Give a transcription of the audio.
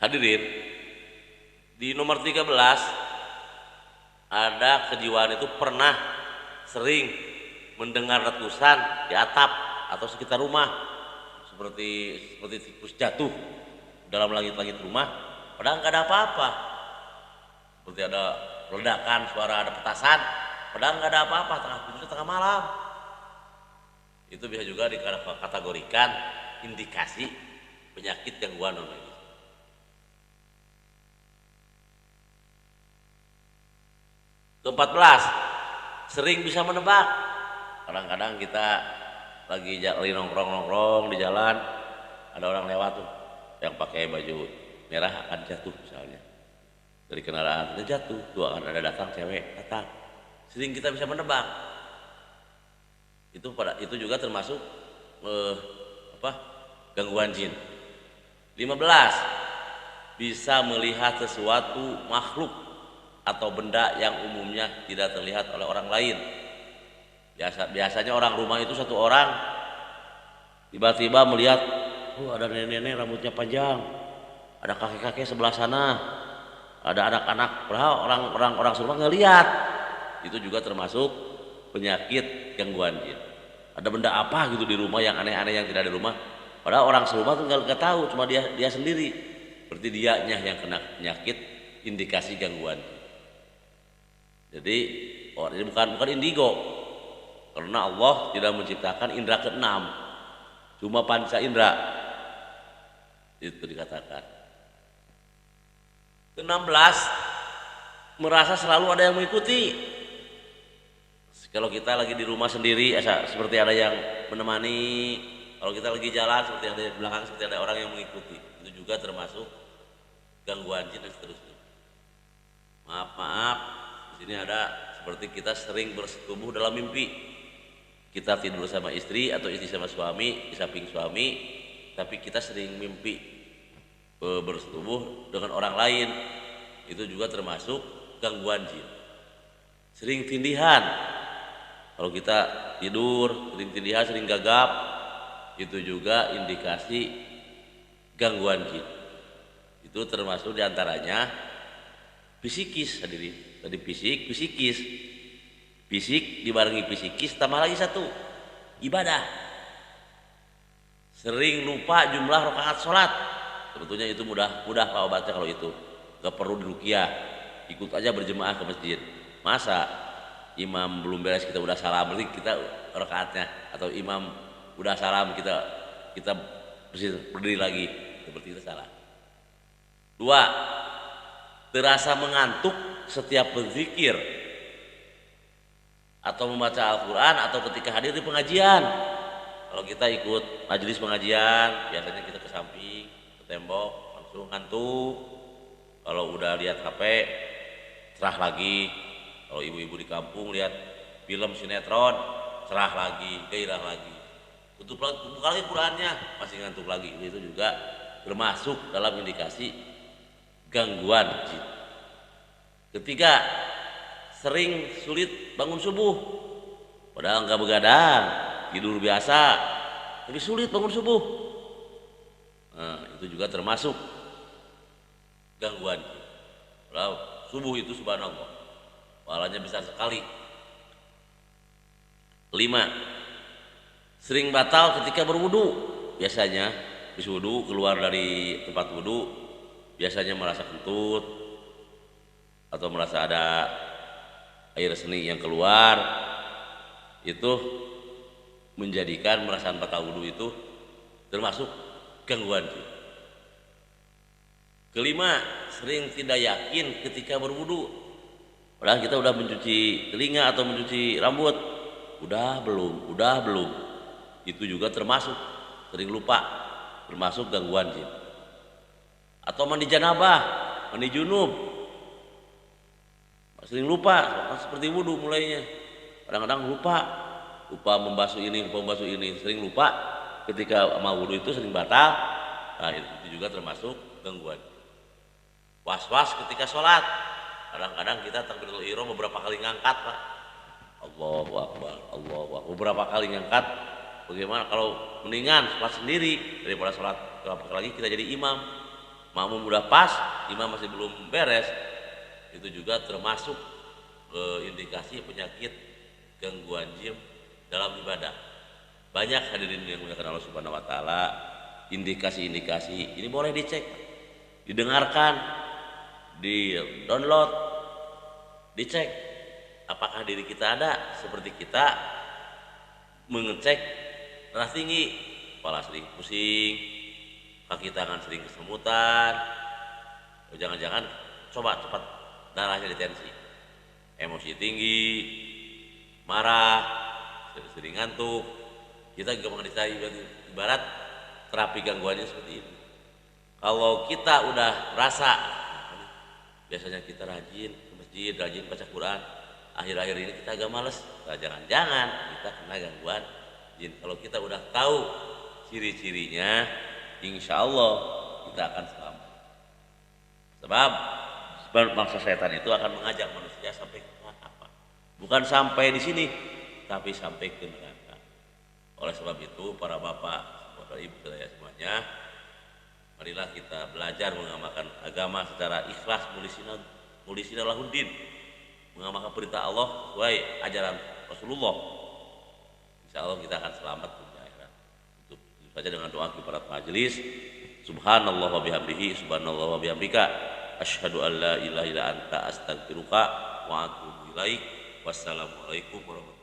Hadirin, di nomor 13 ada kejiwaan itu pernah sering mendengar letusan di atap atau sekitar rumah seperti tikus jatuh dalam langit-langit rumah, padahal nggak ada apa-apa. Seperti ada ledakan, suara ada petasan, padahal nggak ada apa-apa, tengah malam. Itu bisa juga dikategorikan indikasi penyakit gangguan non-medis. Ke-14, sering bisa menebak. Kadang-kadang kita lagi nongkrong di jalan, ada orang lewat tuh yang pakai baju merah akan jatuh misalnya dari kendaraan, dia jatuh tuh akan ada datang cewek datang. Sering kita bisa menebak. Itu juga termasuk gangguan jin. 15, bisa melihat sesuatu makhluk atau benda yang umumnya tidak terlihat oleh orang lain. Biasanya orang rumah itu satu orang tiba-tiba melihat, ada nenek-nenek rambutnya panjang, ada kakek-kakek sebelah sana, ada anak-anak, padahal orang serumah nggak lihat. Itu juga termasuk penyakit gangguan jin. Ada benda apa gitu di rumah yang aneh-aneh yang tidak ada di rumah, padahal orang serumah tuh nggak tahu, cuma dia sendiri. Berarti dianya yang kena penyakit indikasi gangguan. Jadi ini bukan indigo, karena Allah tidak menciptakan indera keenam, cuma panca indera. Itu dikatakan. Ke-16, merasa selalu ada yang mengikuti. Kalau kita lagi di rumah sendiri, seperti ada yang menemani. Kalau kita lagi jalan, seperti ada di belakang, seperti ada orang yang mengikuti. Itu juga termasuk gangguan jin dan seterusnya. Maaf, di sini ada seperti kita sering bersetubuh dalam mimpi. Kita tidur sama istri atau istri sama suami di samping suami, tapi kita sering mimpi bersetubuh dengan orang lain. Itu juga termasuk gangguan jin. Sering tindihan, kalau kita tidur sering tindihan, sering gagap, itu juga indikasi gangguan jin. Itu termasuk diantaranya psikis. Hadirin, tadi psikis, fisik dibarengi psikis, tambah lagi satu, ibadah. Sering lupa jumlah rakaat sholat. Sebetulnya itu mudah Pak obatnya. Kalau itu gak perlu diruqyah, ikut aja berjemaah ke masjid. Masa imam belum beres kita udah salam, berarti kita rakaatnya, atau imam udah salam kita berdiri lagi, seperti itu salah. 2, terasa mengantuk setiap berzikir atau membaca Al-Quran atau ketika hadir di pengajian. Kalau kita ikut majelis pengajian, biasanya kita ke samping, ke tembok, langsung ngantuk. Kalau udah lihat HP, cerah lagi. Kalau ibu-ibu di kampung lihat film sinetron, cerah lagi, gairah lagi. Tutup lagi Qurannya, masih ngantuk lagi. Itu juga termasuk dalam indikasi gangguan jin. Ketiga, sering sulit bangun subuh, padahal nggak begadang, tidur biasa, tapi sulit bangun subuh. Nah, itu juga termasuk gangguan jin. Padahal subuh itu subhanallah, pahalanya besar sekali. 5, sering batal ketika berwudu. Biasanya habis wudu, keluar dari tempat wudu, biasanya merasa kentut atau merasa ada air seni yang keluar. Itu menjadikan merasa batal wudu itu termasuk gangguan jin. Kelima, sering tidak yakin ketika berwudu, padahal kita udah mencuci telinga atau mencuci rambut, udah belum. Itu juga termasuk sering lupa, termasuk gangguan jin. Atau mandi janabah, mandi junub, sering lupa, seperti wudu mulainya, kadang-kadang lupa membasuh ini, sering lupa ketika mau wudu itu sering batal. Nah, itu juga termasuk gangguan. Was-was ketika sholat, kadang-kadang kita takbiratul ihram beberapa kali ngangkat, Pak. Allahu Akbar, beberapa kali ngangkat. Bagaimana kalau mendingan sholat sendiri daripada sholat, apalagi kita jadi imam, makmum udah pas, imam masih belum beres, itu juga termasuk indikasi penyakit gangguan jin dalam ibadah. Banyak hadirin yang dimuliakan Allah Subhanahu wa taala, indikasi-indikasi ini boleh dicek, didengarkan, di-download, dicek apakah diri kita ada seperti kita mengecek darah tinggi, kepala sering pusing, kaki tangan sering kesemutan, jangan-jangan coba cepat darahnya ditensi, emosi tinggi, marah, sering ngantuk. Kita juga mengenai ibarat terapi gangguannya seperti ini. Kalau kita udah rasa, biasanya kita rajin ke masjid, rajin baca Quran, akhir-akhir ini kita agak males, nah, jangan-jangan kita kena gangguan jin. Kalau kita udah tahu ciri-cirinya, insya Allah kita akan selamat. Sebab bangsa setan itu akan mengajak manusia sampai ke neraka. Bukan sampai di sini, tapi sampai ke neraka. Oleh sebab itu, para bapak, saudara ibu saya semuanya, marilah kita belajar mengamalkan agama secara ikhlas, mulisina lahuddin, mengamalkan perintah Allah sesuai ajaran Rasulullah. Insya Allah kita akan selamat dunia akhirat. Itu saja dengan doa kifarat majelis. Subhanallah wa bihamdihi, subhanallah wa bihamdika, asyhadu an la ilaha illa anta, astaghfiruka wa atubu ilaik. Wassalamualaikum warahmatullahi wabarakatuh.